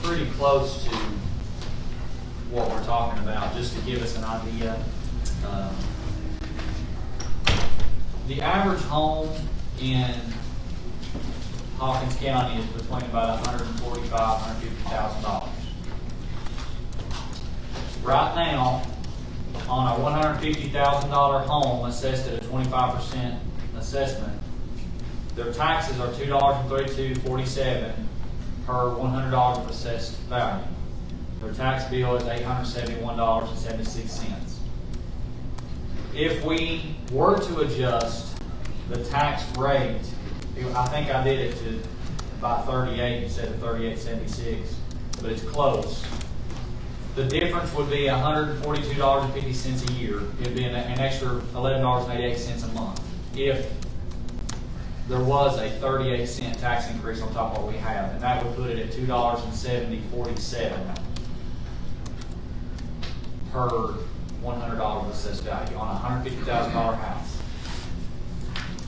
Pretty close to what we're talking about, just to give us an idea. The average home in Hawkins County is between about $145,000 $150,000. Right now, on a $150,000 home assessed at a 25% assessment, their taxes are $2.3247 per $100 of assessed value. Their tax bill is $871.76. If we were to adjust the tax rate, I think I did it to by 38 instead of 38.76, but it's close. The difference would be $142.50 a year. It'd be an extra $11.88 a month if there was a 38-cent tax increase on top of what we have, and that would put it at $2.7047 per $100 assessed value on a $150,000 house.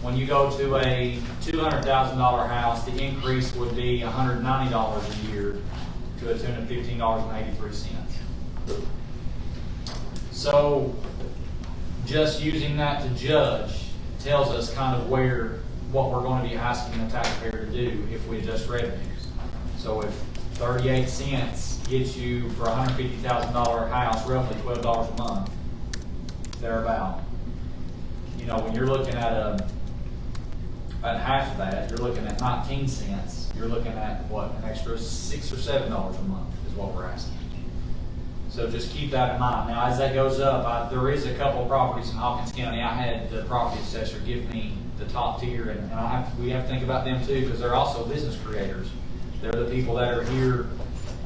When you go to a $200,000 house, the increase would be $190 a year to a tune of $15.83. So just using that to judge tells us kind of what we're going to be asking the taxpayer to do if we adjust revenues. So if 38 cents gets you for a $150,000 house roughly $12 a month, thereabout. You know, when you're looking at half of that, you're looking at 19 cents. You're looking at what, an extra $6 or $7 a month is what we're asking. So just keep that in mind. Now, as that goes up, there is a couple of properties in Hawkins County. I had the property assessor give me the top tier, and we have to think about them too, because they're also business creators. They're the people that are here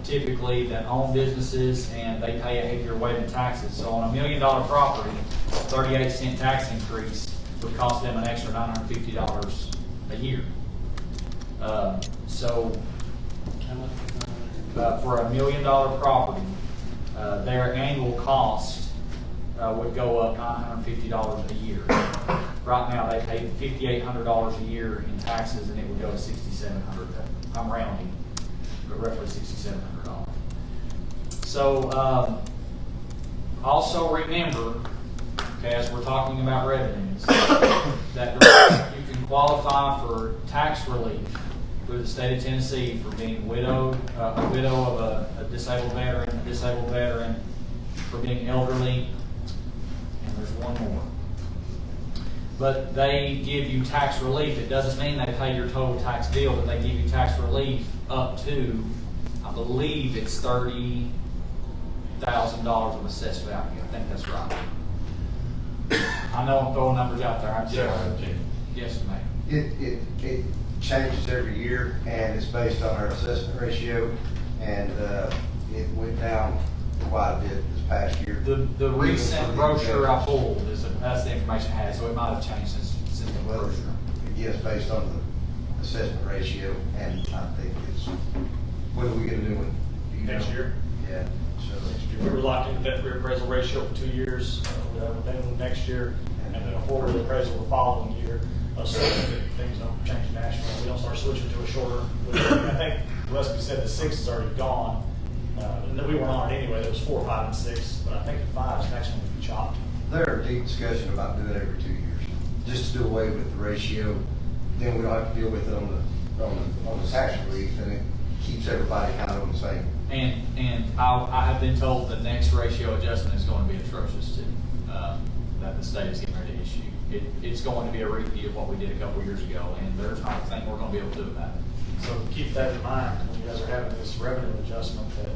typically that own businesses, and they pay a heavier weight in taxes. So on $1 million property, a 38-cent tax increase would cost them an extra $950 a year. For $1 million property, their annual cost would go up $950 a year. Right now, they pay $5,800 a year in taxes, and it would go to $6,700. I'm rounding, but roughly $6,700. So, also remember, okay, as we're talking about revenues, that you can qualify for tax relief through the state of Tennessee for being a widow of a disabled veteran, for being elderly, and there's one more. But they give you tax relief. It doesn't mean they pay your total tax bill, but they give you tax relief up to, I believe it's $30,000 of assessed value. I think that's right. I know I'm throwing numbers out there. I'm sorry. Yes, ma'am. It changes every year, and it's based on our assessment ratio, and it went down quite a bit this past year. The recent brochure I pulled that's the information I had, so it might have changed since the brochure. Yes, based on the assessment ratio, and I think it's, when are we going to do it? Next year? Yeah. So We were locked into that reappraisal ratio for 2 years, then next year, and then a forward appraisal the following year. Assuming that things don't change nationally, we don't start switching to a shorter. I think Rusty said the 6 is already gone. And we weren't on it anyway. There was 4, 5, and 6, but I think the 5 is next one to be chopped. there's a deep discussion about doing it every 2 years, just to do away with the ratio. Then we don't have to deal with it on the tax relief, and it keeps everybody kind of on the same. And I have been told the next ratio adjustment is going to be atrocious too, that the state is getting ready to issue. It's going to be a repeat of what we did a couple years ago, and there's not a thing we're going to be able to do about it. So keep that in mind when you guys are having this revenue adjustment that,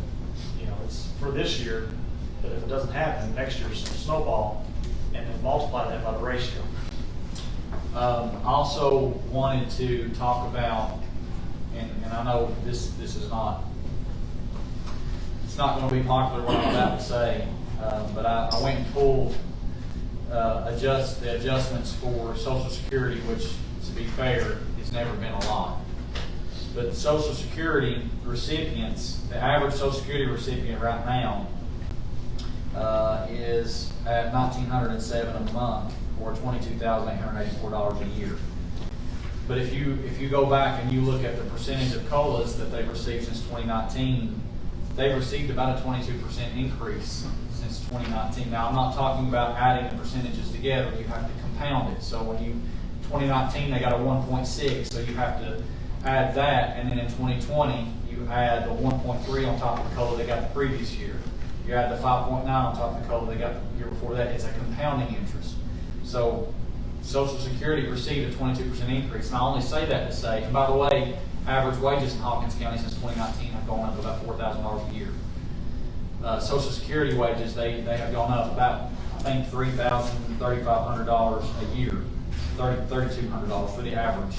you know, it's for this year, but if it doesn't happen, next year's snowball, and then multiply that by the ratio. Also wanted to talk about, and I know this is not, it's not going to be popular what I'm about to say, but I went and pulled the adjustments for Social Security, which, to be fair, has never been a lot. But Social Security recipients, the average Social Security recipient right now is at $1,907 a month, or $22,884 a year. But if you go back and you look at the percentage of COLAs that they've received since 2019, they've received about a 22% increase since 2019. Now, I'm not talking about adding the percentages together. You have to compound it. So when 2019, they got a 1.6, so you have to add that, and then in 2020, you add the 1.3 on top of the COLA they got the previous year. You add the 5.9 on top of the COLA they got the year before that. It's a compounding interest. So Social Security received a 22% increase. And I only say that to say, and by the way, average wages in Hawkins County since 2019 have gone up about $4,000 a year. Social Security wages, they have gone up about, I think, $3,000, $3,500 a year, $3,200 for the average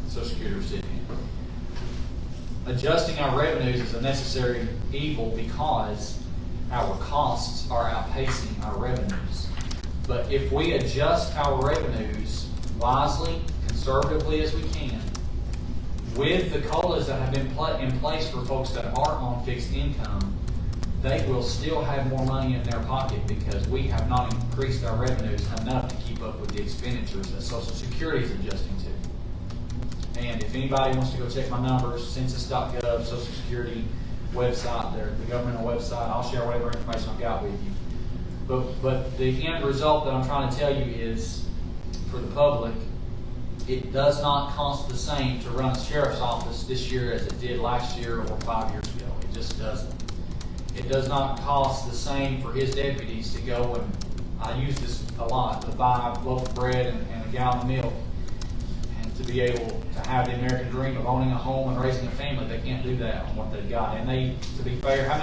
Social Security recipient. Adjusting our revenues is a necessary evil because our costs are outpacing our revenues. But if we adjust our revenues wisely, conservatively as we can, with the COLAs that have been in place for folks that aren't on fixed income, they will still have more money in their pocket because we have not increased our revenues enough to keep up with the expenditures that Social Security is adjusting to. And if anybody wants to go check my numbers, census.gov, Social Security website, the governmental website, I'll share whatever information I've got with you. But the end result that I'm trying to tell you is, for the public, it does not cost the same to run a sheriff's office this year as it did last year or 5 years ago. It just doesn't. It does not cost the same for his deputies to go and, I use this a lot, to buy a loaf of bread and a gallon of milk, and to be able to have the American dream of owning a home and raising a family. They can't do that on what they've got. And they, to be fair, how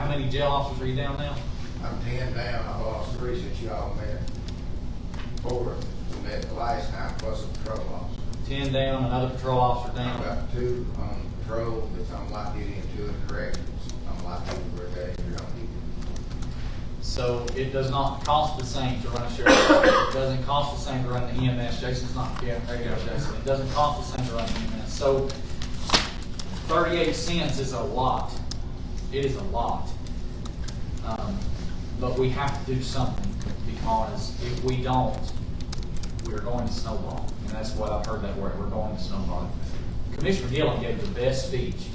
many jail officers are you down now? I'm 10 down. I've lost 3 since y'all met. 4 we met the last time, plus a patrol officer. 10 down, another patrol officer I've down. got 2 on patrol that's on light duty and 2 in corrections. I'm light duty brigade, you're on duty. So it does not cost the same to run a sheriff's office. It doesn't cost the same to run the EMS. Jason's not, yeah, there you go, Jason. It doesn't cost the same to run the EMS. So 38 cents is a lot. It is a lot. But we have to do something, because if we don't, we're going to snowball. And that's what I've heard that word, we're going to snowball. Commissioner Gillen gave the best speech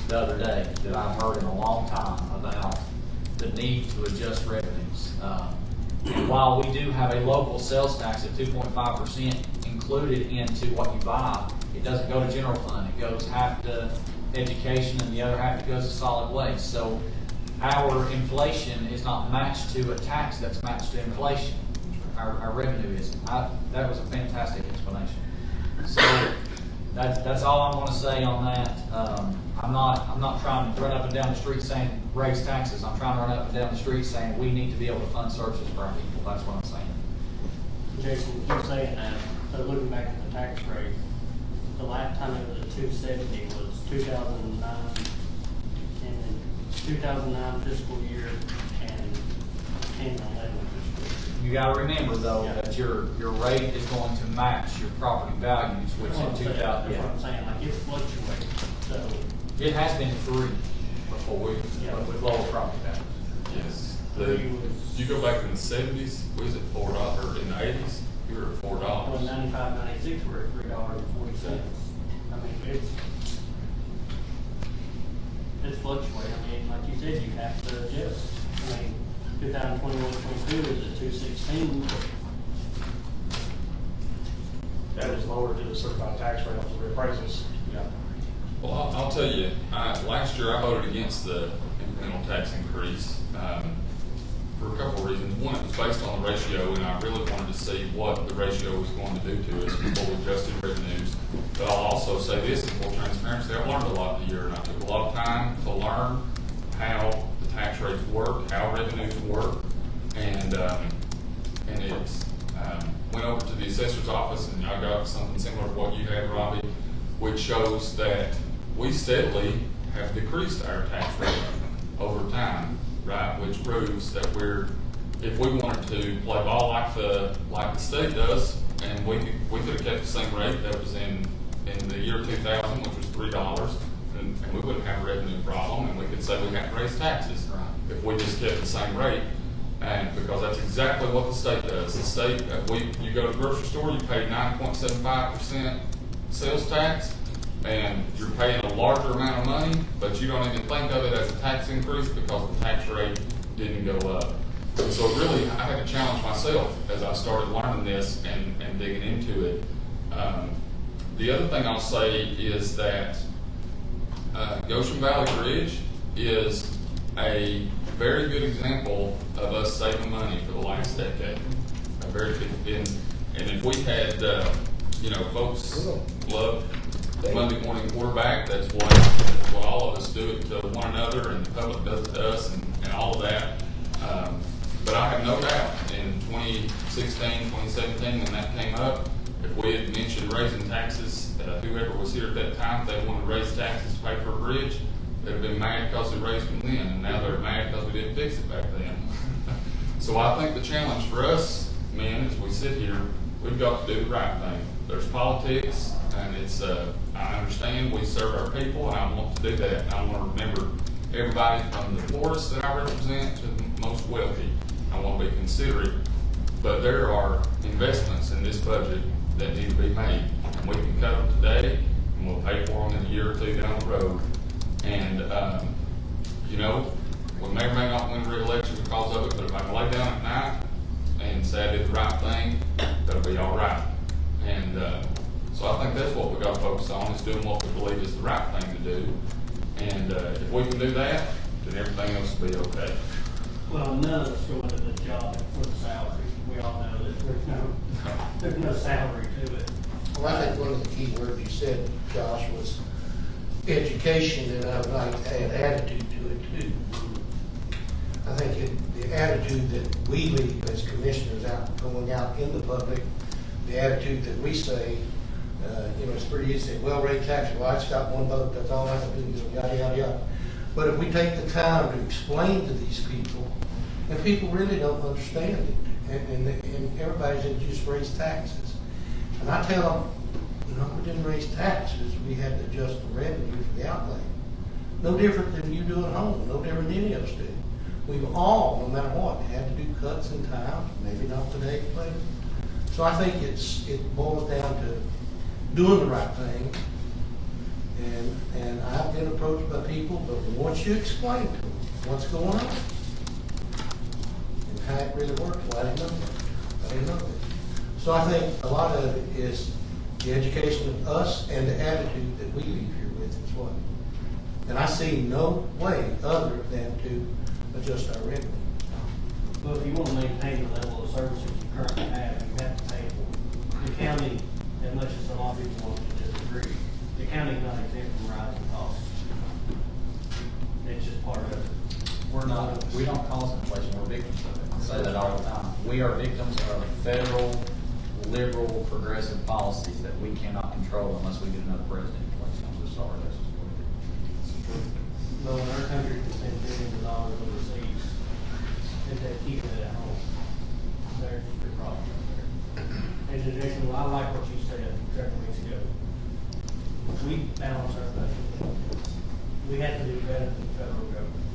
the other day that I've heard in a long time about the need to adjust revenues. And while we do have a local sales tax of 2.5% included into what you buy, it doesn't go to general fund. It goes half to education and the other half goes to solid waste. So our inflation is not matched to a tax that's matched to inflation. Our revenue isn't. That was a fantastic explanation. So that's all I'm going to say on that. I'm not trying to run up and down the street saying raise taxes. I'm trying to run up and down the street saying we need to be able to fund services for our people. That's what I'm saying. Jason, you're saying that, so looking back at the tax rate, the last time it was at 270 was 2009, and 2009 fiscal year and 10 and 11 fiscal year. You got to remember though that your rate is going to match your property values, which in 2000. That's what I'm saying, like it fluctuates, so. It has been 3 before with lower property values. Yes. Was- You go back in the 70s, we was at $4, or in the 80s, we were at $4. Well, 95, 96, we're at $3.40. I mean, it's fluctuating. I mean, like you said, you have to adjust. I mean, 2021, 22 is at 216. That is lower to the certified tax rate of the reappraisals. Yeah. Well, I'll tell you, last year I voted against the incremental tax increase for a couple of reasons. One, it was based on the ratio, and I really wanted to see what the ratio was going to do to us before we adjusted revenues. But I'll also say this, in full transparency, I learned a lot in the year, and I took a lot of time to learn how the tax rates work, how revenues work, and it's went over to the assessor's office, and I got something similar to what you had, Robbie, which shows that we steadily have decreased our tax rate over time, right? Which proves that if we wanted to play ball like the state does, and we could have kept the same rate that was in the year 2000, which was $3, and we wouldn't have a revenue problem, and we could say we hadn't raised taxes if we just kept the same rate. And because that's exactly what the state does. The state, you go to the grocery store, you pay 9.75% sales tax, and you're paying a larger amount of money, but you don't even think of it as a tax increase because the tax rate didn't go up. So really, I had to challenge myself as I started learning this and digging into it. The other thing I'll say is that Goshen Valley Bridge is a very good example of us saving money for the last decade. A very good, and if we had, folks love Monday morning quarterback, that's what all of us do it to one another, and the public does it to us, and all of that. But I have no doubt in 2016, 2017, when that came up, if we had mentioned raising taxes, whoever was here at that time, if they wanted to raise taxes to pay for a bridge, they'd have been mad because we raised them then, and now they're mad because we didn't fix it back then. So I think the challenge for us, men, as we sit here, we've got to do the right thing. There's politics, and it's, I understand we serve our people, and I want to do that. I want to remember everybody from the poorest that I represent to the most wealthy. I want to be considerate, but there are investments in this budget that need to be made, and we can cut them today, and we'll pay for them in a year or two down the road. And, we may or may not win re-election because of it, but if I can lay down at night and say I did the right thing, that'll be all right. And so I think that's what we got to focus on, is doing what we believe is the right thing to do. And if we can do that, then everything else will be okay. Well, none of us go into the job for the salary. We all know that there's no salary to it. Well, I think one of the key words you said, Josh, was education, and I would like to add attitude to it too. I think the attitude that we leave as commissioners going out in the public, the attitude that we say, it's pretty easy to say, well, rate taxes, well, I just got one vote, that's all I have to do, yada, yada, yada. But if we take the time to explain to these people, and people really don't understand it, and everybody said, just raise taxes. And I tell them, we didn't raise taxes, we had to adjust the revenue for the outlay. No different than you do at home, no different than any of us do. We've all, no matter what, had to do cuts in time, maybe not today, but so I think it boils down to doing the right thing. And I've been approached by people, but once you explain to them what's going on and how it really works, well, I didn't know that. So I think a lot of it is the education of us and the attitude that we leave here with as well. And I see no way other than to adjust our revenue. Well, if you want to maintain the level of services you currently have, you have to pay for it. The county, as much as a lot of people want to disagree, the county's not exempt from rising costs. It's just part of it. We don't cause inflation, we're victims of it. I say that all the time. We are victims of federal, liberal, progressive policies that we cannot control unless we get another president in place. I'm so sorry, that's just what it is. Well, in our country, we spend billions of dollars overseas, if they keep it at home. There's your problem right there. In addition, I like what you said several weeks ago. We balance our budget. We have to do better than the federal government,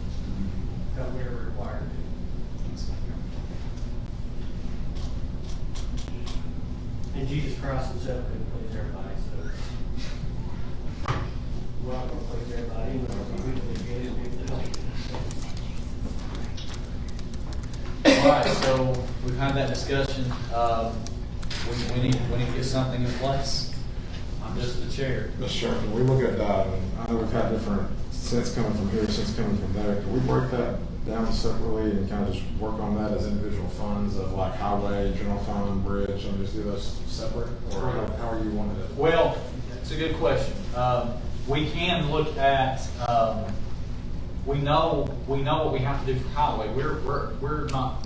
because we're required to. And Jesus Christ himself couldn't please everybody, so we're not going to please everybody, even though we really get it. All right, so we've had that discussion. We need to get something in place. I'm just the chair. Mr. Chairman, we look at, I know we've had different sense coming from here, sense coming from there. Can we break that down separately and kind of just work on that as individual funds of like highway, general fund, bridge, and just do those separate? Or how are you wanting to? Well, it's a good question. We can look at, we know what we have to do for highway. We're not,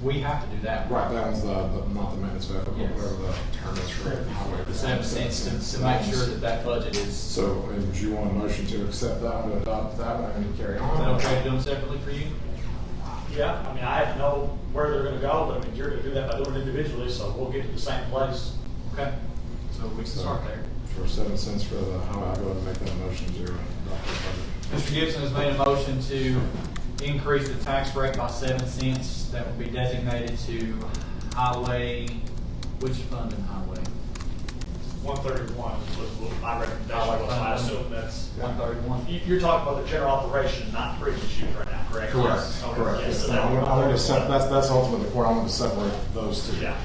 we have to do that. Right, that was not the maintenance of Yes. whatever the term is for highway. The 7 cents to make sure that budget is. So, I mean, would you want a motion to accept that one, to adopt that one, and carry Is on? that okay to do them separately for you? Yeah, I mean, I have to know where they're gonna go, but I mean, you're gonna do that by doing it individually, so we'll get to the same place. Okay. So we can start there. For 7 cents for the highway, I'll go ahead and make that motion to adopt the budget. Mr. Gibson has made a motion to increase the tax rate by 7 cents. That would be designated to highway, which fund in highway? 131 was what my recommendation was, so I assume that's. 131. You're talking about the general operation, not bridge issues right now, correct? Correct, Okay, correct. yes, so I that- want to that's ultimately the point. I want to separate those two. Yeah.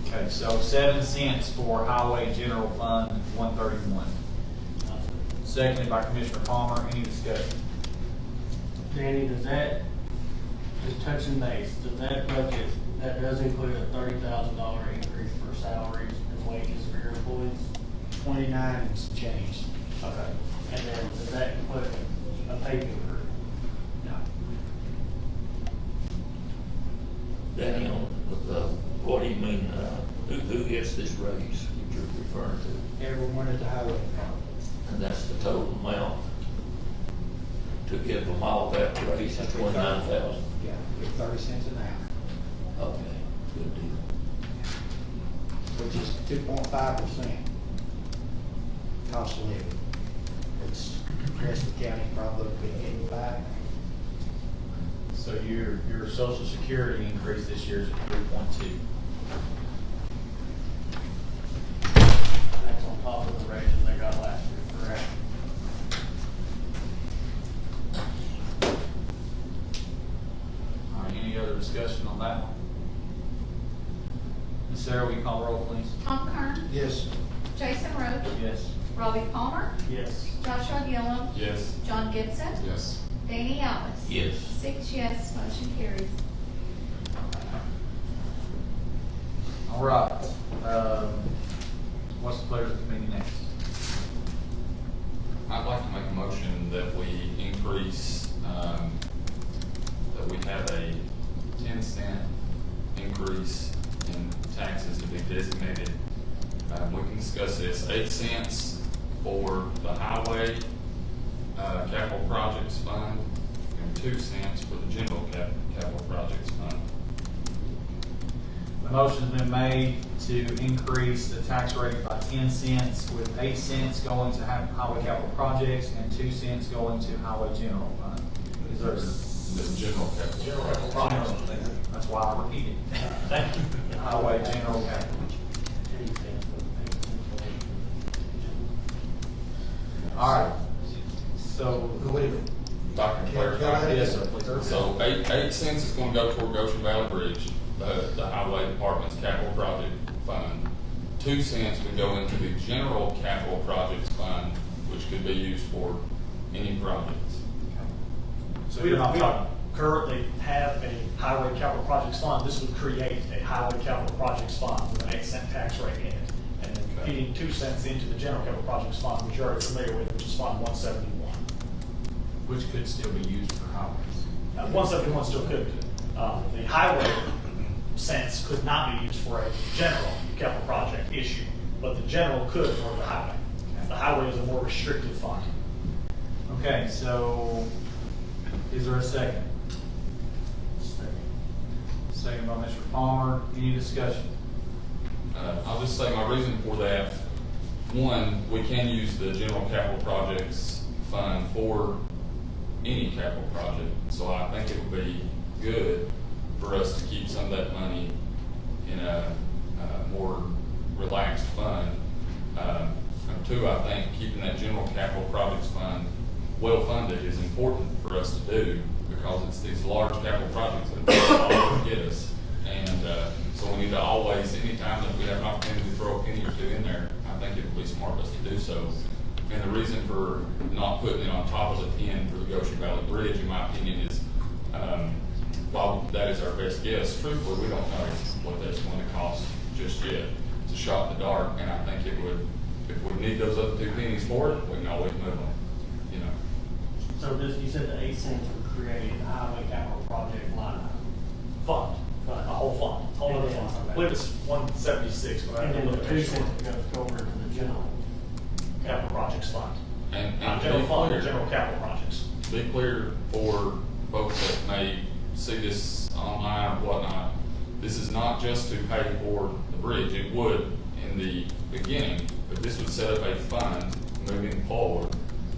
Okay, so 7 cents for highway general fund 131. Seconded by Commissioner Palmer. Any discussion? Danny, does that, just touching base, does that budget, that does include a $30,000 increase for salaries and wages for your employees? 29 and some change. Okay. And then does that include a paving crew? No. Danny, what do you mean, who gets this raise that you're referring to? Everyone at the highway department. And that's the total amount to give them all that raise is 29,000? Yeah, get 30 cents an hour, Okay, good deal. which is 2.5% cost of living. It's, the rest of the county probably be 85. So your social security increase this year is 3.2. That's on top of the raises they got last year, correct? All right, any other discussion on that one? Ms. Sarah, will you call the roll, please? Tom Kern, Yes. Jason Roach, Yes. Robbie Palmer, Yes. Joshua Gillum, Yes. John Gibson, Yes. Danny Ellis. Yes. 6 yes, motion carries. All right. What's the pleasure of the committee next? I'd like to make a motion that we increase, that we have a 10-cent increase in taxes to be designated. We can discuss this, 8 cents for the highway, capital projects fund, and 2 cents for the general capital projects fund. The motion's been made to increase the tax rate by 10 cents, with 8 cents going to highway capital projects and 2 cents going to highway general fund. Is there? The general capital. General capital projects. That's why I repeated. Thank you. Highway general capital. All right. So, Wait a minute. If I can clarify. yes, sir, please. So 8 cents is gonna go toward Goshen Valley Bridge, the highway department's capital project fund. 2 cents would go into the general capital projects fund, which could be used for any projects. So We you're not don't talking. currently have a highway capital projects fund. This would create a highway capital projects fund with an 8-cent tax rate in it. And then Okay. feeding 2 cents into the general capital projects fund, which you're already familiar with, which is Fund 171. Which could still be used for highways. 171 still could. The highway cents could not be used for a general capital project issue, but the general could for the highway. The highway is a more restricted fund. Okay, so is there a second? Second by Mr. Palmer. Any discussion? I'll just say my reason for that, one, we can use the general capital projects fund for any capital project. So I think it would be good for us to keep some of that money in a more relaxed fund. And 2, I think keeping that general capital projects fund well funded is important for us to do, because it's these large capital projects that always get us. And so we need to always, anytime that we have an opportunity to throw a penny or 2 in there, I think it would be smart of us to do so. And the reason for not putting it on top of the 10 for the Goshen Valley Bridge, in my opinion, is while that is our best guess, truthfully, we don't know what that's going to cost just yet. It's a shot in the dark, and I think it would, if we need those other 2 pennies for it, we can always move on, you know. So this, you said the 8 cents would create a highway capital project line item. Fund, Fund. a whole fund, whole other fund. I believe it's 176, but I And have to then look the at 2 it. cents goes over to the general. Capital projects fund. And to General be fund, clear, general capital projects. to be clear for folks that may see this online or whatnot, this is not just to pay for the bridge. It would in the beginning, but this would set up a fund moving forward,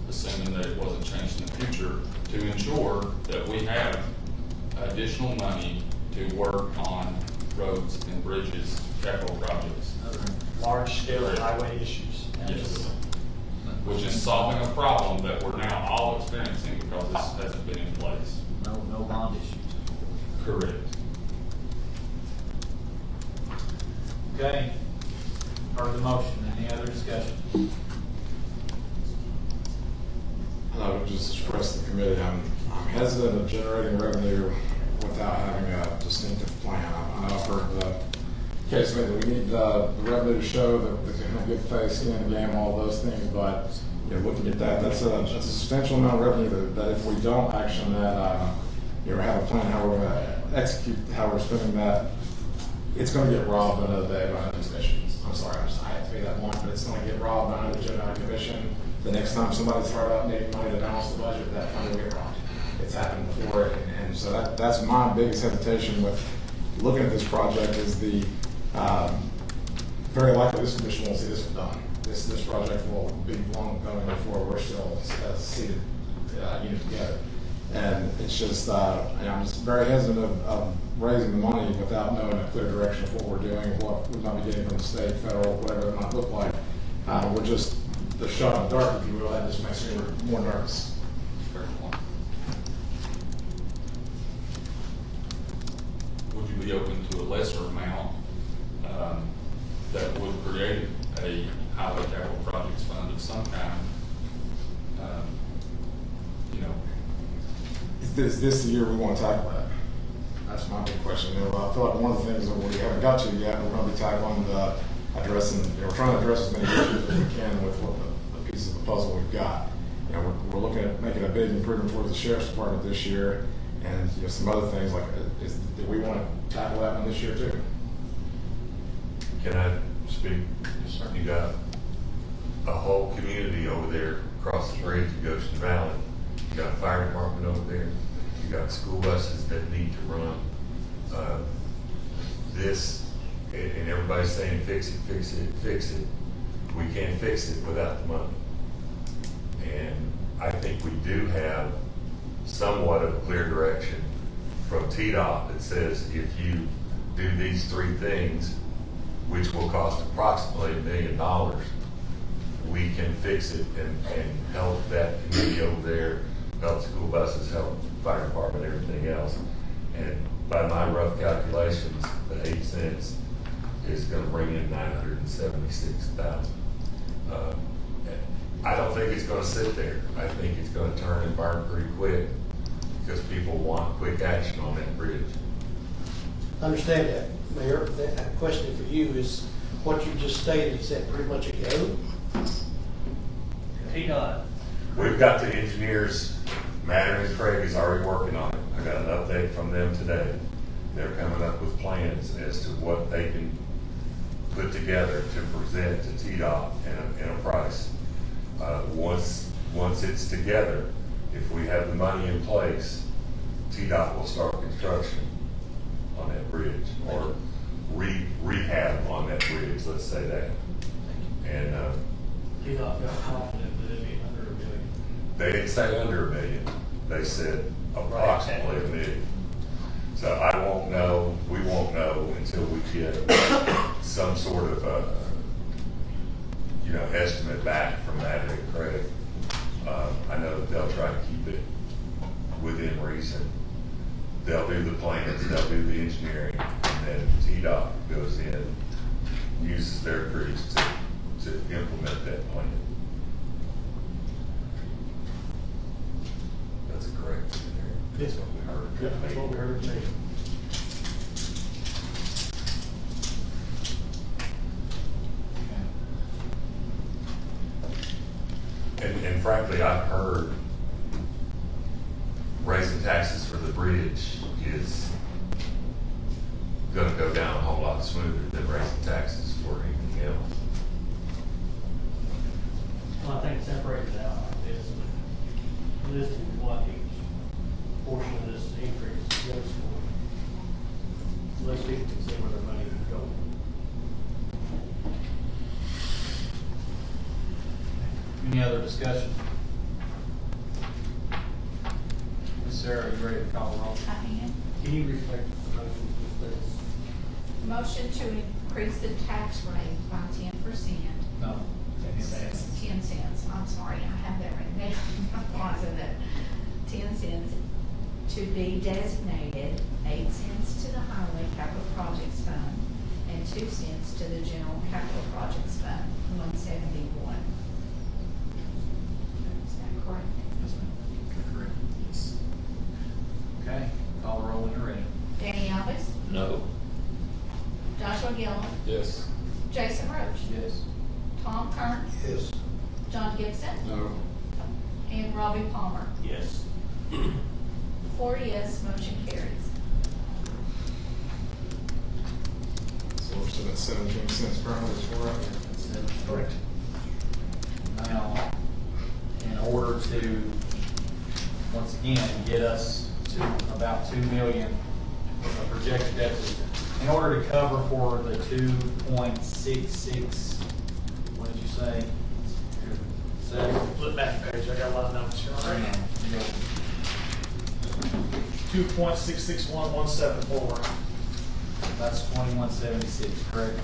assuming that it wasn't changed in the future to ensure that we have additional money to work on roads and bridges, capital projects. Large-scale highway issues. Yes. Which is solving a problem that we're now all experiencing because this hasn't been in place. No bond issues. Correct. Okay, heard the motion, any other discussion? I would just express to the committee, I'm hesitant of generating revenue without having a distinctive plan. I know I've heard the case made that we need the revenue to show that there's a good faith, skin in the game, all those things, but looking at that, that's a substantial amount of revenue that if we don't action that, have a plan how we're going to execute, how we're spending that, it's going to get robbed another day by another commission. I'm sorry, I have to be that blunt, but it's going to get robbed by another general commission. The next time somebody's thrown up needing money to balance the budget, that fund will get robbed. It's happened before, and so that's my biggest hesitation with looking at this project is the very likely this commission won't see this done. This project will be long going before we're still seated unit together. And it's just, I'm just very hesitant of raising the money without knowing a clear direction of what we're doing, what we might be getting from the state, federal, whatever it might look like. We're just the shot in the dark, if you will, that just makes me more nervous. Fair point. Would you be open to a lesser amount that would create a highway capital projects fund of some kind? Is this the year we want to tackle that? That's my big question. I feel like one of the things that we haven't got to yet, we're going to be tackling we're trying to address as many issues as we can with what the pieces of the puzzle we've got. We're looking at making a big improvement towards the sheriff's department this year, and some other things like, do we want to tackle that one this year too? Can I speak? You got a whole community over there across the bridge in Goshen Valley. You got a fire department over there. You got school buses that need to run. And everybody's saying fix it, fix it, fix it. We can't fix it without the money. And I think we do have somewhat of a clear direction from TDOT that says if you do these three things, which will cost approximately $1 million, we can fix it and help that community over there, help school buses, help fire department, everything else. And by my rough calculations, the 8 cents is going to bring in $976,000. I don't think it's going to sit there. I think it's going to turn and burn pretty quick because people want quick action on that bridge. Understand that, Mayor. That question for you is what you just stated, is that pretty much a go? TDOT. We've got the engineers, Matter and Craig is already working on it. I got an update from them today. They're coming up with plans as to what they can put together to present to TDOT in a price. Once it's together, if we have the money in place, TDOT will start construction on that bridge or rehab on that bridge, let's say that. And TDOT got confident that it'd be under $1 million. they didn't say under $1 million. They said approximately $1 million. So I won't know, we won't know until we get some sort of estimate back from Matt and Craig. I know that they'll try to keep it within reason. They'll do the plans, they'll do the engineering, and then TDOT goes in, uses their crews to implement that plan. That's correct. That's what we heard. That's what we heard today. And frankly, I've heard raising taxes for the bridge is going to go down a whole lot smoother than raising taxes for anything else. Well, I think separated out like this, listing what each portion of this increase goes for. Let's people can see where their money is going. Any other discussion? Sarah, are you ready to call the roll? I am. Can you reflect the motion, please? Motion to increase the tax rate by 10%. No. 10 cents, I'm sorry, I have that written down. Why is it that? 10 cents to be designated, 8 cents to the Highway Capital Projects Fund, and 2 cents to the General Capital Projects Fund, 171. Is that correct? Yes, ma'am. Correct. Yes. Okay, call the roll when you're ready. Danny Elvis, No. Joshua Gillum, Yes. Jason Roach, Yes. Tom Kern, Yes. John Gibson, No. and Robbie Palmer. Yes. 4 yes, motion carries. So we're still at 17 cents per hour is where we're at. Correct. Now, in order to, once again, get us to about 2 million of projected deficit, in order to cover for the 2.66, what did you say? Flip back the page, I got a lot of numbers here, all right? 2.661174. That's 2176, correct?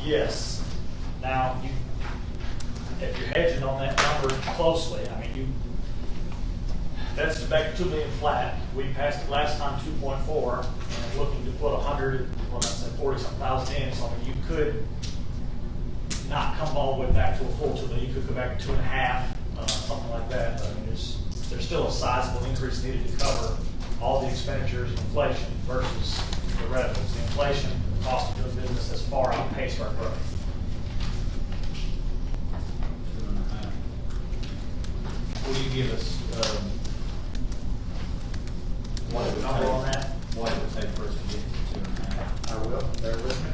Yes. Now, if you're hedging on that number closely, I mean, that's back to 2 million flat. We passed it last time 2.4, and looking to put 40-something thousand in, so I mean, you could not come all the way back to a full 2 million. You could go back to 2.5, something like that. But I mean, there's still a sizable increase needed to cover all the expenditures and inflation versus the revenues. The inflation, the cost of doing business has far outpaced our growth. 2.5. Will you give us, what it would Number on that? take, what it would take for us to get to 2.5? I will, bear with me.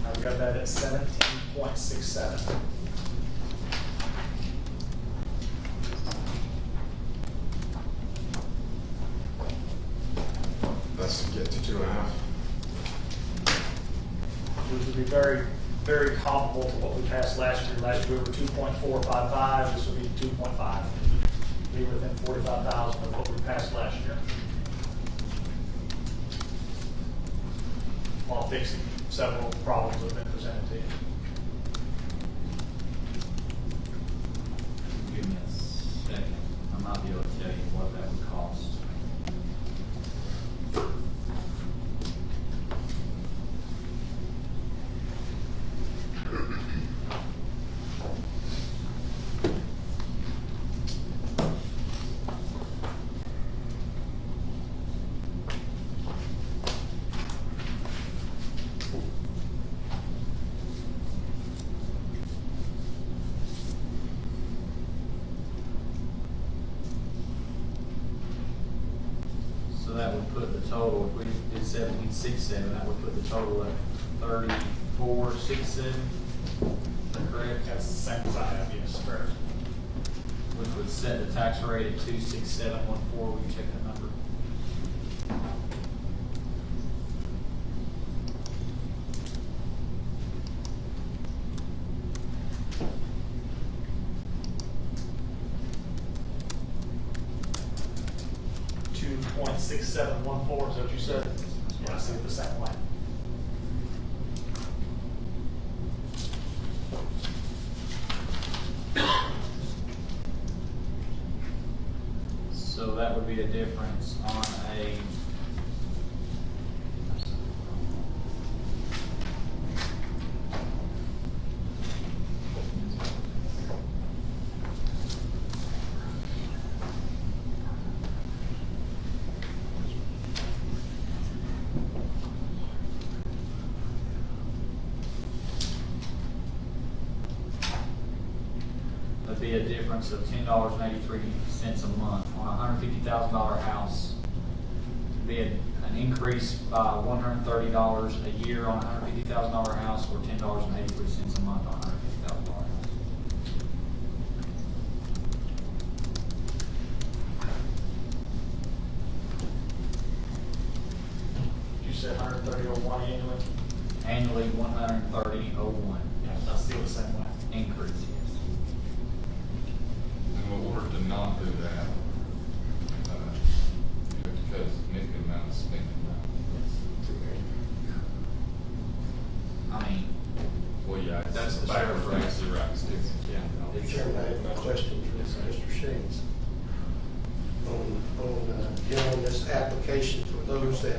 I've got that at 17.67. That's to get to 2.5. Which would be very, very comparable to what we passed last year. Last year we were 2.455, this would be 2.5. Be within 45,000 of what we passed last year. While fixing several problems that have been presented to you. Give me a second. I might be able to tell you what that would cost. So that would put the total, if we did 1767, that would put the total at 3467. Is that correct? That's the same as I have, yes, correct. Which would set the tax rate at 26714. Will you check that number? .6714, is that what you said? Yeah, I see it the same way. So that would be a difference on a, that'd be a difference of $10.83 a month on a $150,000 house. It'd be an increase by $130 a year on a $150,000 house, or $10.83 a month on a $150,000 house. 130.01 annually. Annually, 130.01 Yeah, I feel the same way. increase, yes. In order to not do that, you have to cut a significant amount of spending. I mean, Well, yeah, That's the back sheriff's for race. the right stick. yeah. Chairman, I have a question for Mr. Shanes. On doing this application for those that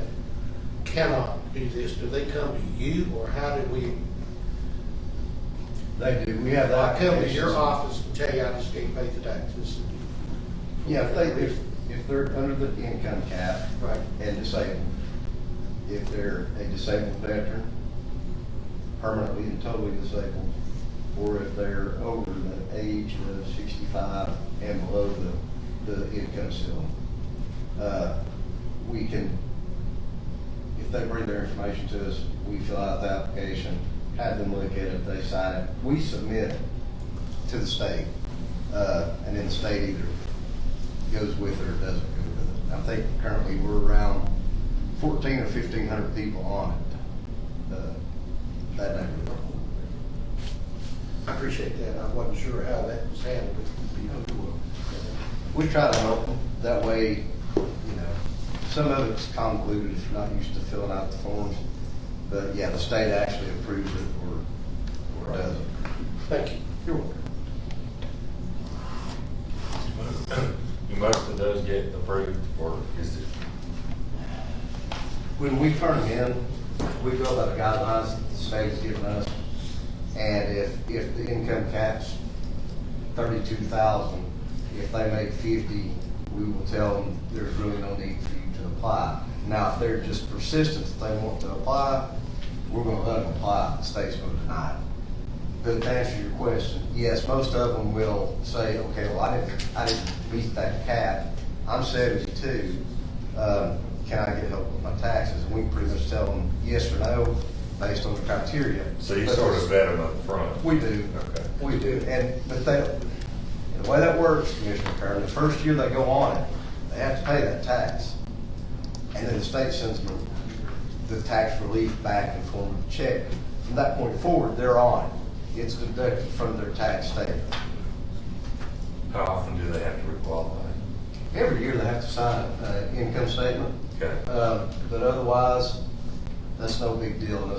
cannot do this, do they come to you, or how do we? They do, we have I come to applications. your office and tell you I just can't pay the taxes. Yeah, if they're under the income cap. Right. And disabled, if they're a disabled veteran, permanently and totally disabled, or if they're over the age of 65 and below the income ceiling. We can, if they bring their information to us, we fill out the application, have them look at it, they sign it, we submit it to the state, and then the state either goes with it or doesn't go with it. I think currently we're around 1,400 or 1,500 people on it, that neighborhood. I appreciate that. I wasn't sure how that was handled. We try to help them, that way, you know, some of it's convoluted if you're not used to filling out the forms, but yeah, the state actually approves it or doesn't. Thank you. You're welcome. Do most of those get approved, or is it? When we turn them in, we go by the guidelines that the state's given us, and if the income cap's 32,000, if they make 50, we will tell them there's really no need for you to apply. Now, if they're just persistent that they want to apply, we're gonna let them apply, the state's gonna deny it. But to answer your question, yes, most of them will say, okay, well, I didn't meet that cap, I'm 72, can I get help with my taxes? And we can pretty much tell them yes or no, based on the criteria. So you But sort of vet them up front? We do. Okay. We do, but the way that works, Commissioner Kern, the first year they go on it, they have to pay that tax. And then the state sends them the tax relief back in form of a check. From that point forward, they're on it. It's deducted from their tax statement. How often do they have to requalify? Every year they have to sign an income statement. Okay. But otherwise, that's no big deal.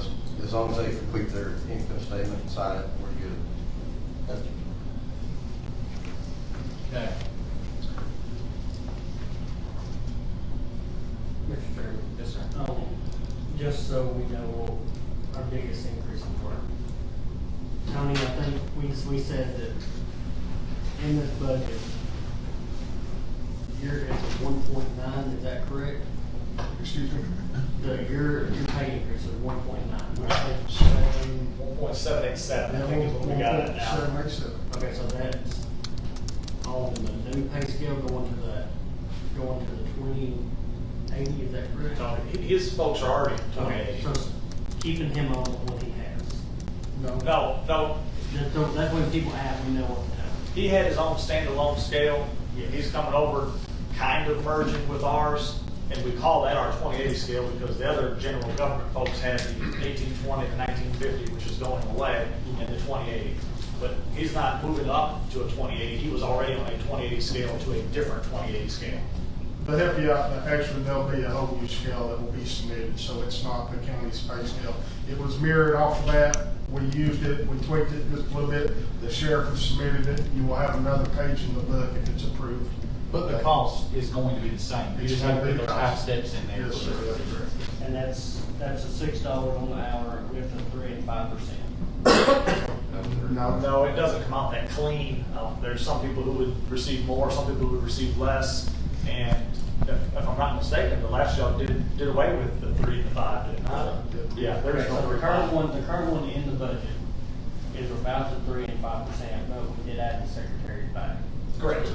As long as they complete their income statement and sign it, we're good. That's Okay. Mr. Chairman. Yes, sir. Just so we know our biggest increases were. Tony, I think we said that in this budget, your is 1.9, is that correct? Excuse me? Your pay increase is 1.9. 1.787, I think is what we got it now. 787. Okay, so that's on the new pay scale going to the 2080, is that correct? No, his folks are already Okay, 28. so keeping him on what he has. No, That's when people ask, we know what to have. he had his own standalone scale. Yes. He's coming over, kind of merging with ours, and we call that our 2080 scale because the other general government folks had the 1820 to 1950, which is going away, and the 2080. But he's not moving up to a 2080. He was already on a 2080 scale to a different 2080 scale. To help you out, actually, there'll be a whole new scale that will be submitted, so it's not the county's pay scale. It was mirrored off of that, we used it, we tweaked it just a little bit, the sheriff has submitted it, you will have another page in the book if it's approved. But the cost is going to be the same. You just have to put those half steps in there. Yes, sir, that's correct. And that's a $6 on the hour with the 3 and 5%. No, it doesn't come out that clean. There's some people who would receive more, some people who would receive less. And if I'm not mistaken, the last job did away with the 3 and the 5, did it not? Yeah, there's So no the current one in the budget is about the 3 and 5%, but we did add the secretary's back. Correct.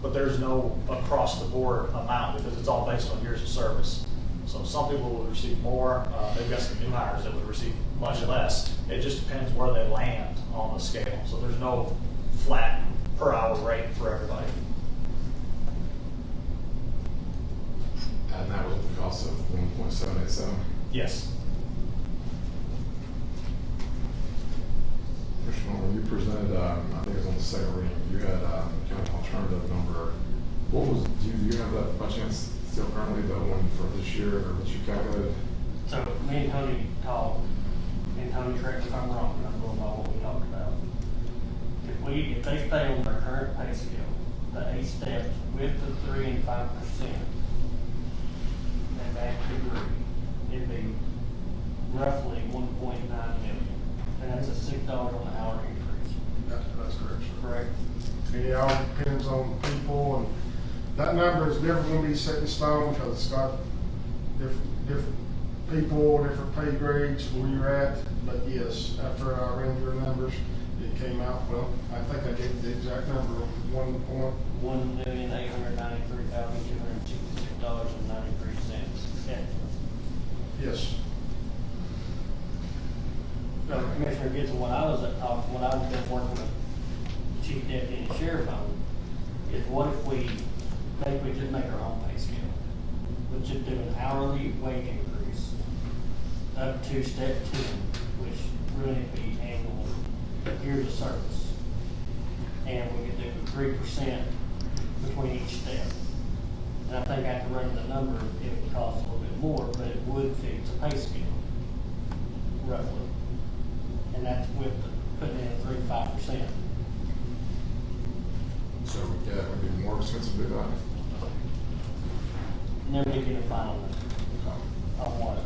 But there's no across the board amount because it's all based on years of service. So some people will receive more. They've got some new hires that would receive much less. It just depends where they land on the scale. So there's no flat per hour rate for everybody. And that was at the cost of 1.787. Yes. Commissioner, when you presented, I think it was on the second reading, you had kind of alternative number. What was, do you have that by chance still currently, the one for this year, or that you calculated? So me and Tony talked, and Tony, correct me if I'm wrong, but I'm going by what we talked about. If they stay on their current pay scale, the 8 steps with the 3 and 5%, and back to degree, it'd be roughly 1.9 million. And that's a $6 an hour increase, That's correct, sir. correct? It all depends on people, and that number is never gonna be set in stone, because it's got different people, different pay grades where you're at. But yes, after I ran your numbers, it came out, well, I think I gave the exact number, $1,893,266.93. yes. So Commissioner Gibson, when I was been working with Chief Deputy and Sheriff on, is what if we just make our own pay scale? We just do an hourly wage increase up to step 2, which really be annual years of service. And we could do 3% between each step. And I think after running the number, it would cost a little bit more, but it would fit the pay scale, roughly. And that's with putting in 3 to 5%. So, yeah, it would be more expensive to do that. Never give you a final number of what,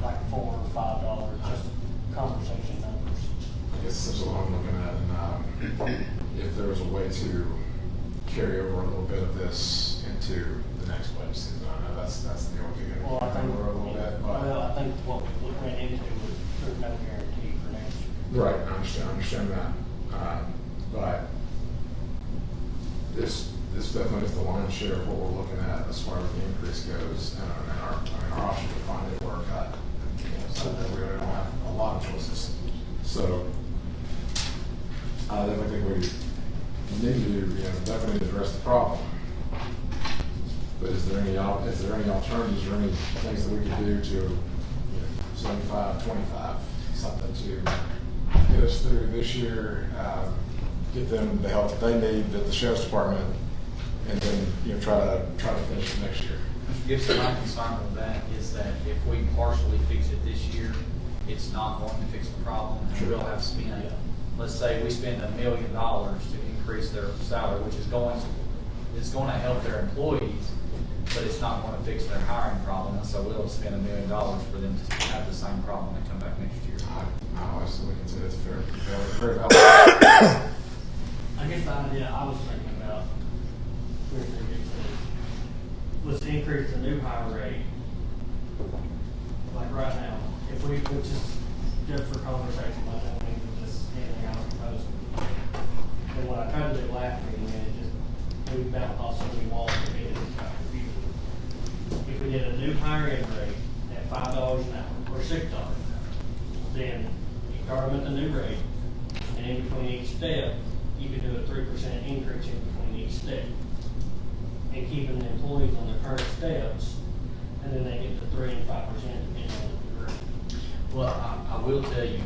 like $4 or $5, just conversation numbers. I guess that's what I'm looking at, and if there was a way to carry over a little bit of this into the next budget season, I know that's the only thing Well, I that think, over a little bit, but. well, I think what we ran into was there's no guarantee for next year. Right, I understand that, but this definitely is the lion's share of what we're looking at as far as the increase goes, and our option to find it work, so that we really don't have a lot of choices. So, I definitely think we need to, definitely address the problem. But is there any alternatives or any things that we could do to, 75, 25, something to get us through this year, get them the help that they need at the sheriff's department, and then, try to finish it next year? Mr. Gibson, my concern with that is that if we partially fix it this year, it's not going to fix the problem, and we'll have to spend, let's say we spend $1 million to increase their salary, which is going to help their employees, but it's not going to fix their hiring problem, and so we'll spend $1 million for them to have the same problem when they come back next year. I honestly consider it's very valid. I guess the idea I was thinking about was to increase the new hire rate. Like right now, if we, which is just for conversation, I don't think it's just anything I was proposing. And what I tried to do last meeting, and it just moved out off so many walls and it just got confusing. If we did a new hiring rate at $5 an hour or $6 an hour, then you start them at the new rate, and in between each step, you could do a 3% increase in between each step. And keeping the employees on their current steps, and then they get the 3 and 5% depending on the degree. Well, I will tell you,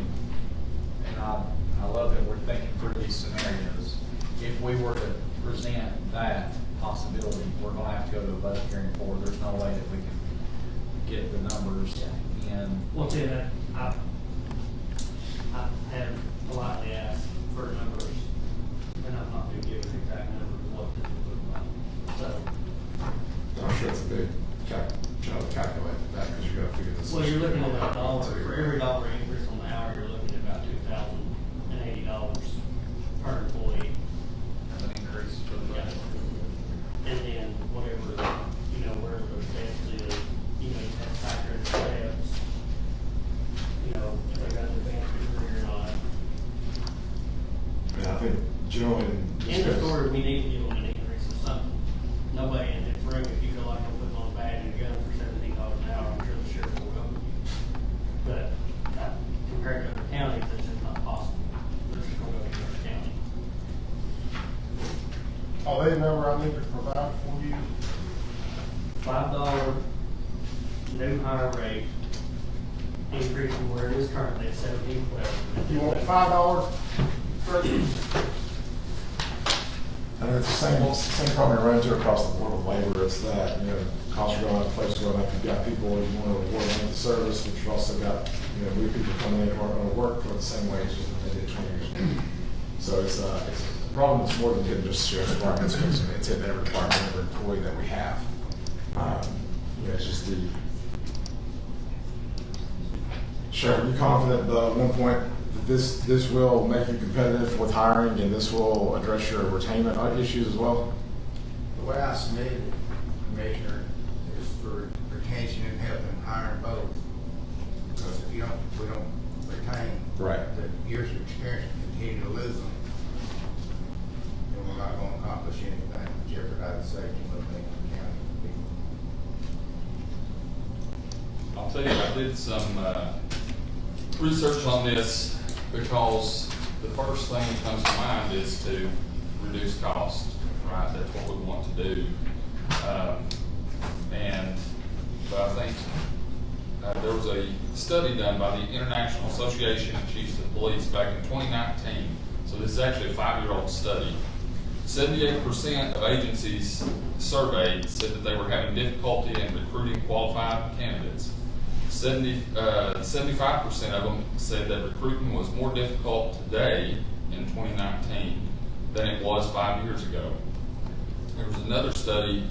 and I love that we're thinking through these scenarios. If we were to present that possibility, we're going to have to go to a budget hearing for. There's no way that we can get the numbers in. Well, see, that I had politely asked for numbers, and I'm not going to give an exact number of what this would look like. So, I'm sure it's a big job to calculate that, because you gotta figure this. well, you're looking at about $1 for every dollar increase on the hour. You're looking at about $2,080 per employee. As an increase for the budget. And then whatever, wherever those steps is, you have to factor in the steps. If they got an advanced degree or not. I mean, I think generally. In the story, we need to give them an increase of something. Nobody in this room, if you feel like I'm putting on a badge and a gun for $17 an hour, I'm sure the sheriff will go with you. But compared to other counties, that's just not possible. They're just going to go to another county. Are they a number I need to provide for you? $5 new higher rate increasing where it is currently at $17.12. You want $5? And it's the same problem we run into across the board with labor. It's that, costs are going up, places are going up. You've got people who want to reward them with the service, but you've also got, new people coming in who aren't going to work for the same wages that they did 20 years ago. So it's a problem that's more than hitting just sheriff's departments, it's hitting every department, every employee that we have. It's just the Sheriff, are you confident at one point that this will make you competitive with hiring and this will address your retainment issues as well? The way I submitted it, Commissioner, is for retention and helping hiring both. Because if we don't retain Right. the years of experience and continue to lose them, then we're not going to accomplish anything, jeopardize the safety of the county people. I'll tell you, I did some research on this because the first thing that comes to mind is to reduce cost, right? That's what we want to do. But I think there was a study done by the International Association of Chiefs of Police back in 2019. So this is actually a 5-year-old study. 78% of agencies surveyed said that they were having difficulty in recruiting qualified candidates. 75% of them said that recruiting was more difficult today in 2019 than it was 5 years ago. There was another study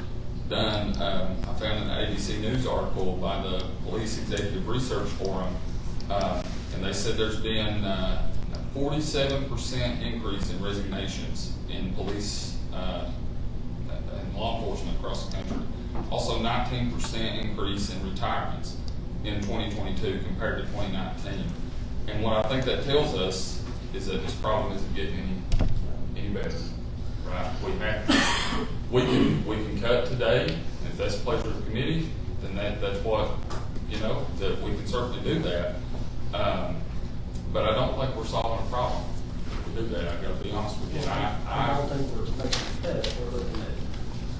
done, I found in an ABC News article by the Police Executive Research Forum, and they said there's been a 47% increase in resignations in police and law enforcement across the country. Also 19% increase in retirements in 2022 compared to 2019. And what I think that tells us is that this problem isn't getting any better. Right? We can cut today, and if that's the pleasure of the committee, then that's what, that we can certainly do that. But I don't think we're solving a problem if we do that. I've got to be honest with you. I don't think we're making cuts, we're looking at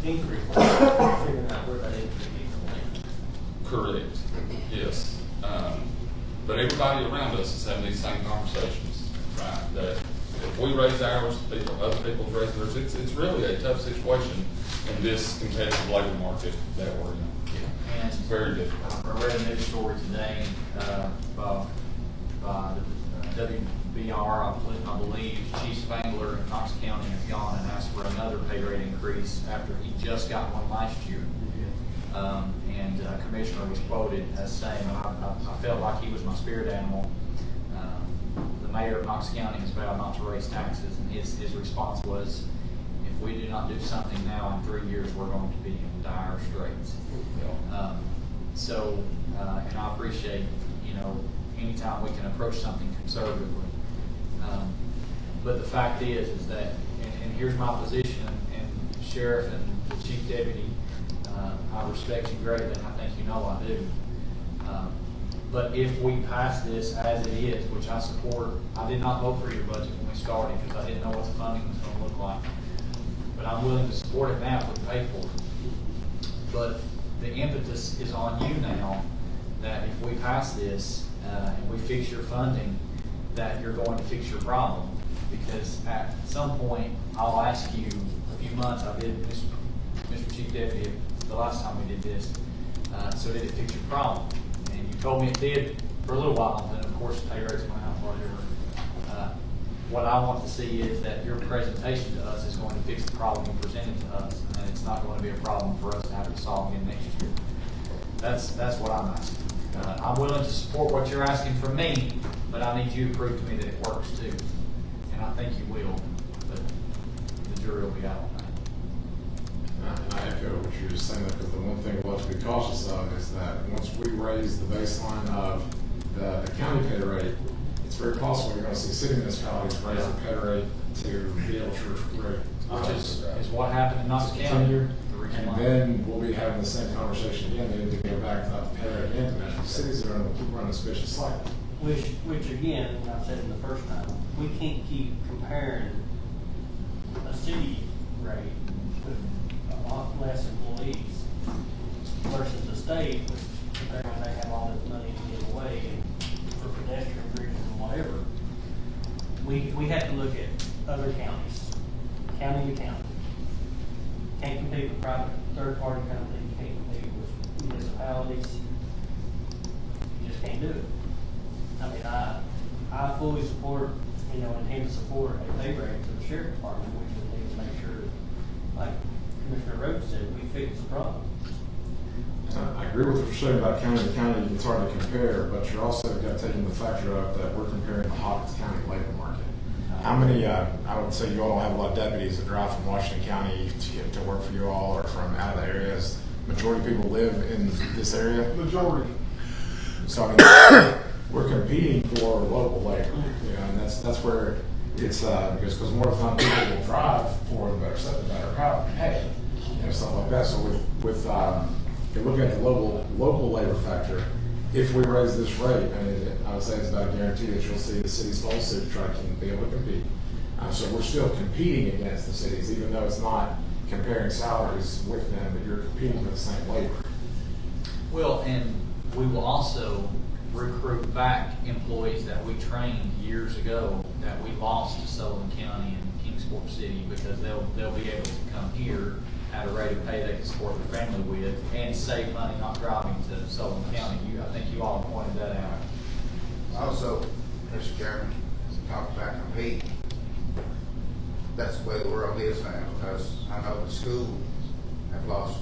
increase, figuring out where that increase needs to land. Correct. Yes. But everybody around us is having these same conversations, right? That if we raise ours, other people's raising theirs. It's really a tough situation in this competitive labor market that we're in. And It's very difficult. I read a news story today by the WBR, I believe Chief Spangler in Knox County has gone and asked for another pay rate increase after he just got one last year. And Commissioner was quoted as saying, I felt like he was my spirit animal. The mayor of Knox County has vowed not to raise taxes, and his response was, if we do not do something now, in 3 years, we're going to be in dire straits. And I appreciate, anytime we can approach something conservatively. But the fact is that, and here's my position, and Sheriff and the Chief Deputy, I respect you greatly, and I think I do. But if we pass this as it is, which I support, I did not vote for your budget when we started because I didn't know what the funding was going to look like. But I'm willing to support it now if we pay for it. But the impetus is on you now that if we pass this and we fix your funding, that you're going to fix your problem. Because at some point, I'll ask you a few months, I did, Mr. Chief Deputy, the last time we did this, so did it fix your problem? And you told me it did for a little while, then of course pay rates went out, whatever. What I want to see is that your presentation to us is going to fix the problem you presented to us, and it's not going to be a problem for us to have to solve again next year. That's what I'm asking. I'm willing to support what you're asking from me, but I need you to prove to me that it works too. And I think you will, but the jury will be out on that. And I echo what you're just saying, because the one thing we'll have to be cautious of is that once we raise the baseline of the county pay rate, it's very possible you're going to see city municipalities raise their pay rate to be able to rate. Which is what happened in Knox County. And then we'll be having the same conversation again, they need to go back to that pay rate again to match the cities that are going to keep running suspicious vicious cycle. Which again, I said in the first time, we can't keep comparing a city rate with a lot less employees versus a state with if they're gonna have all this money to give away for pedestrian bridges and whatever, we have to look at other counties, county to county. Can't compete with private, third-party companies, can't compete with municipalities. You just can't do it. I mean, I fully support, and intend to support a pay raise to the sheriff department. We just need to make sure, like Commissioner Rhodes said, we fix the problem. I agree with what you're saying about county to county, it's hard to compare, but you're also got to take into the factor of that we're comparing the Hawkins County labor market. How many, I would say you all don't have a lot of deputies that drive from Washington County to work for you all or from out of the areas. Majority of people live in this area. Majority. So I mean, we're competing for local labor, and that's where it's, because more of the time people will drive for the better stuff, the better pay, something like that. So with you're looking at the local labor factor, if we raise this rate, I mean, I would say it's about a guarantee that you'll see the cities follow suit to try to be able to compete. So we're still competing against the cities, even though it's not comparing salaries with them, but you're competing for the same labor. Well, and we will also recruit back employees that we trained years ago that we lost to Sullivan County and Kingsport City, because they'll be able to come here at a rate of pay they can support their family with and save money not driving to Sullivan County. I think you all pointed that out. Also, Mr. Chairman, talk about competing. That's the way the world is now, because I know the school have lost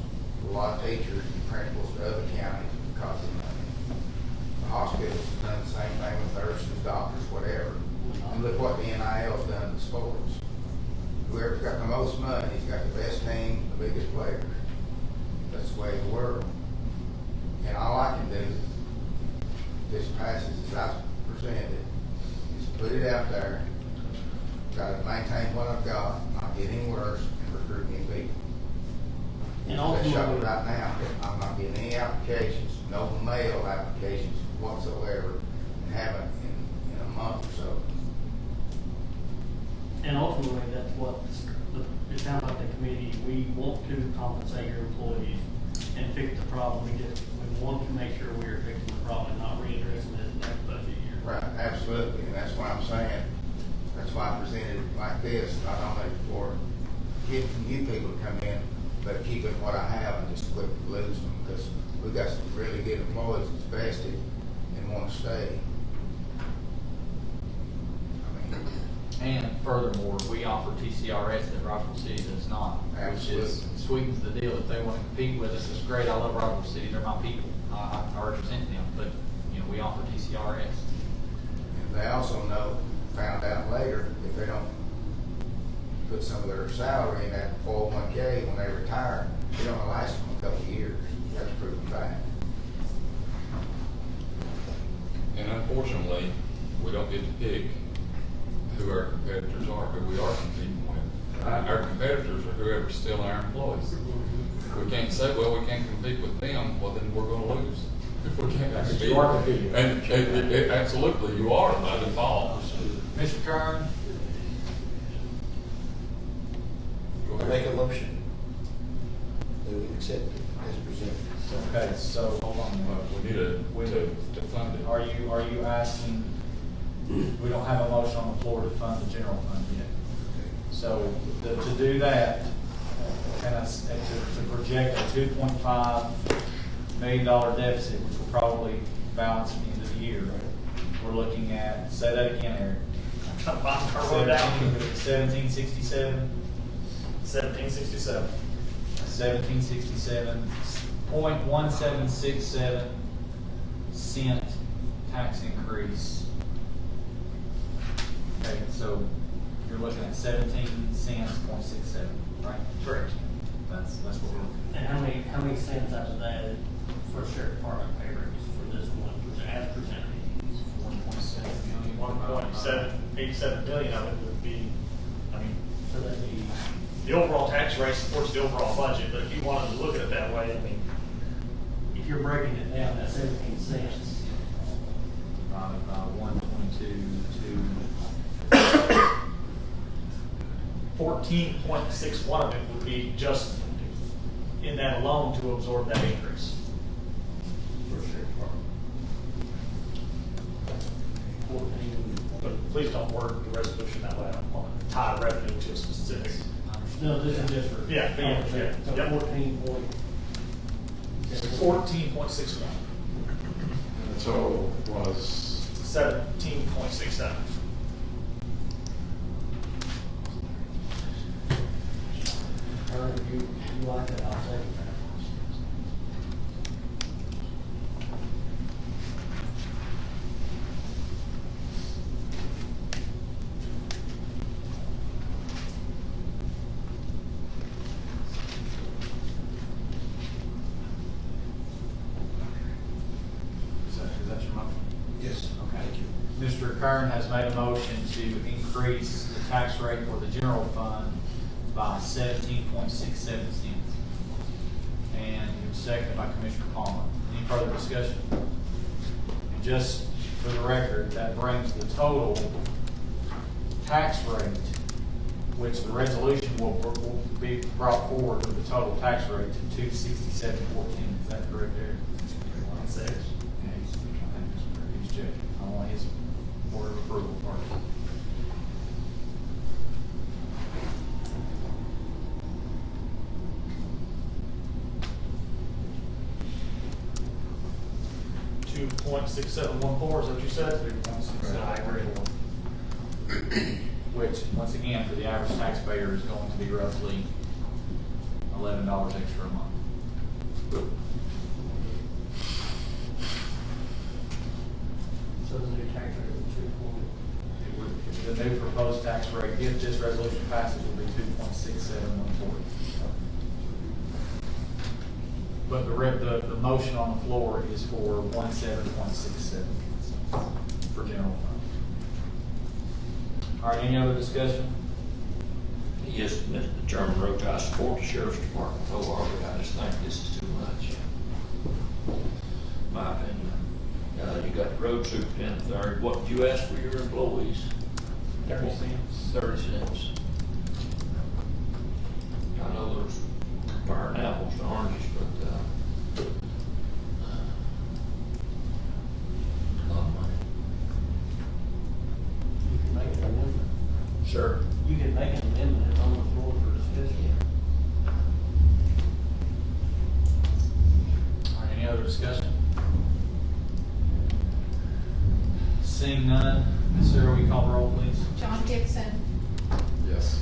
a lot of teachers and principals to other counties because of money. The hospitals have done the same thing with nurses, doctors, whatever. And look what the NIL's done to sports. Whoever's got the most money, he's got the best team, the biggest players. That's the way of the world. And all I can do, if this passes as I presented, is put it out there. Got to maintain what I've got, not get any worse, and recruit new people. And Let's show ultimately, it right now, I'm not getting any applications, no mail applications whatsoever, and haven't in a month or so. and ultimately, that's what, it sounds like the committee, we want to compensate your employees and fix the problem. We want to make sure we are fixing the problem and not readdressing it next budget year. Right, absolutely, and that's why I'm saying, that's why I presented it like this, not only for getting new people to come in, but keeping what I have and just quit losing them, because we've got some really good employees that's vested and want to stay. And furthermore, we offer TCRS that Rogersville City does not, which is sweetens the deal. If they want to compete with us, it's great. I love Rogersville City; they're my people. I represent them, but we offer TCRS. And they also found out later, if they don't put some of their salary in that 401k when they retire, it don't last them a couple of years. That's proven fact. And unfortunately, we don't get to pick who our competitors are, who we are competing with. Our competitors are whoever's still our employees. We can't say, well, we can't compete with them, well, then we're going to lose. If we can't compete. You are competing. And absolutely, you are by default. Mr. Kern? Go ahead. Make a motion that we accept it as presented. Okay, so hold on. We need to fund it. Are you asking? We don't have a motion on the floor to fund the general fund yet. So to do that, and to project a $2.5 million deficit, which will probably balance at the end of the year, we're looking at, say that again, Eric. 1767. 1767. 1767.1767 cent tax increase. Okay, so you're looking at 17 cents, 0.67, right? Correct. That's what we're looking And how many cents out of that for sheriff department pay raise for this one, which as presented? at. 1.87 billion of it would be, So that'd be, the overall tax rate supports the overall budget, but if you wanted to look at it that way, if you're breaking it down, that's 17 cents. Divided by 122 14.61 of it would be just in that alone to absorb that increase. For please don't word the resolution that way. I don't want to tie revenue to a specific. No, this is just for. Yeah, yeah, yeah. So Yep. 14.61. 14.61, And the total was, 17.67. Or if you like it, I'll take it. Is that your motion? Yes. Okay. Mr. Kern has made a motion to increase the tax rate for the general fund by 17.67 cents. And it was seconded by Commissioner Palmer. Any further discussion? And just for the record, that brings the total tax rate, which the resolution will be brought forward with the total tax rate to 267.14. Is that correct, Eric? That's it. Yeah, he's checking. I want his board of approval first. $2.6714, is that what you said? I agree. Which, once again, for the average taxpayer is going to be roughly $11 extra a month. So the new tax rate is 2. The new proposed tax rate, if this resolution passes, will be 2.6714. But the motion on the floor is for 17.67 for general fund. All right, any other discussion? Yes, Mr. Chairman Roach, I support the sheriff's department wholeheartedly. I just think this is too much. My opinion. You got the road superintendent there. What did you ask for your employees? 30 cents. 30 cents. I know there's comparing apples to oranges, but, a lot of money. You can make an amendment. Sure. You can make an amendment, it's on the floor for discussion. All right, any other discussion? Seeing none, Ms. Sarah, will you call the roll, please? John Gibson, yes.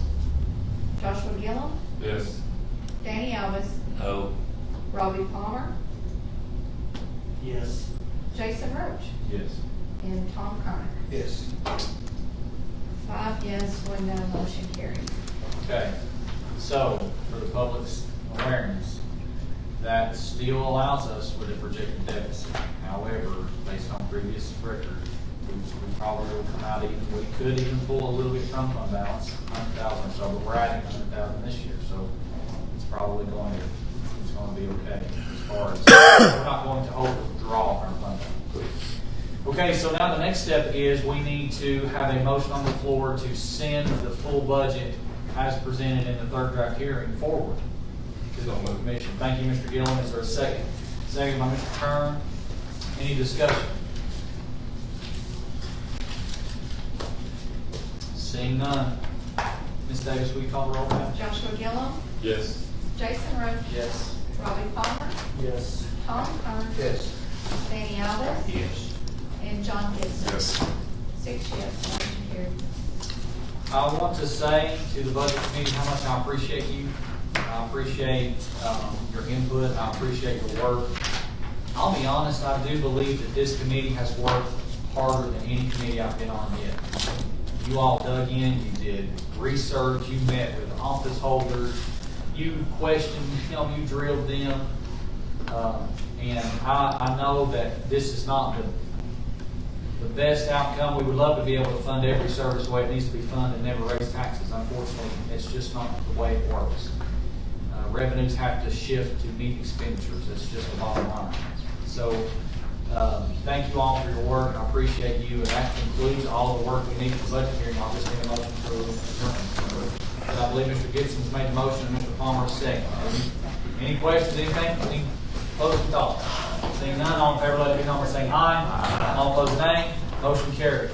Joshua Gillum, Yes. Danny Elvis, No. Robbie Palmer, Yes. Jason Roach, Yes. and Tom Kerr. Yes. 5 yes, 1 no, motion carried. Okay, so for the public's awareness, that still allows us with a projected deficit. However, based on previous record, we probably will come out even, we could even pull a little bit from fund balance, 100,000 or so, but we're adding 100,000 this year, so it's probably going to be okay as far as, we're not going to overdraw our fund balance. Okay, so now the next step is we need to have a motion on the floor to send the full budget as presented in the third draft hearing forward to the full commission. Thank you, Mr. Gillum. Is there a second? Second by Mr. Kern. Any discussion? Seeing none. Ms. Davis, will you call the roll, please? Joshua Gillum, Yes. Jason Roach, Yes. Robbie Palmer, Yes. Tom Kerr, Yes. Danny Elvis, Yes. and John Gibson. Yes. 6 yes, motion carried. I want to say to the budget committee how much I appreciate you. I appreciate your input. I appreciate your work. I'll be honest, I do believe that this committee has worked harder than any committee I've been on yet. You all dug in, you did research, you met with office holders, you questioned them, you drilled them. And I know that this is not the best outcome. We would love to be able to fund every service the way it needs to be funded and never raise taxes. Unfortunately, it's just not the way it works. Revenues have to shift to meet expenditures. That's just the bottom line. So, thank you all for your work. I appreciate you, and that concludes all the work we need for the budget hearing. I'll just need a motion to adjourn. And I believe Mr. Gibson's made the motion and Mr. Palmer is second. Any questions, anything? Any closing thoughts? Seeing none, all in favor, let it be known by saying aye. All opposed, nay. Motion carries.